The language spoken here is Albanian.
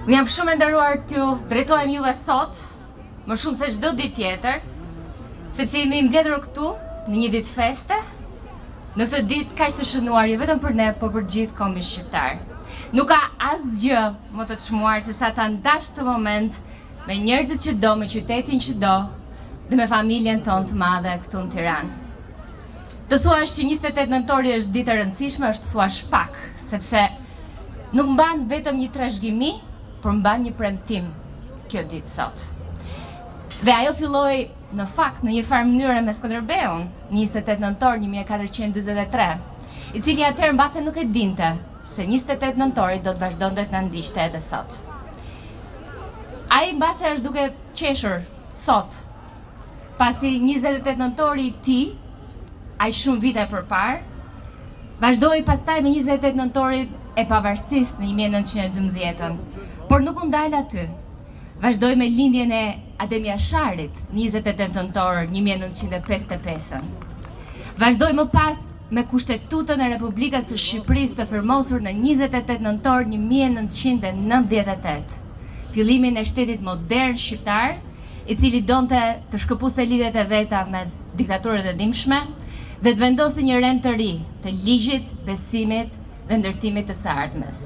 Unë jam shumë e nderuar t'ju drejtohem juve sot, më shumë se çdo ditë tjetër, sepse jemi mbledhur këtu në një ditë feste, në këtë ditë kaq të shënuar jo vetëm për ne, por për gjithë kombin shqiptar. Nuk ka asgjë më të çmuar se sa ta ndash këtë moment me njerëzit që do, me qytetin që do, dhe me familjen tonë të madhe këtu në Tiranë. Të thuash që 28 nëntori është ditë e rëndësishme, është thuash pak, sepse nuk mban vetëm një trashëgimi, por mban një premtim kjo ditë sot. Dhe ajo filloi në fakt në një farë mënyrë me Skënderbeun, 28 nëntor 1443, i cili atëherë mbase nuk e dinte se 28 nëntori do të vazhdonte të na ndiqte edhe sot. Ai mbase është duke qeshur sot, pasi 28 nëntori i tij, ai shumë vite përpara, vazhdoi pastaj me 28 nëntorit e pavarësisë në 1912-ën, por nuk u ndal aty. Vazhdoi me lindjen e Adem Jasharit, 28 nëntor 1955-ën. Vazhdoi më pas me Kushtetutën e Republikës së Shqipërisë të firmosur në 28 nëntor 1998, fillimin e shtetit modern shqiptar, i cili donte të shkëpuste lidhjet e veta me diktaturët e dimshme dhe të vendosë një rend të ri të ligjit, besimit dhe ndërtimit të së ardhmes.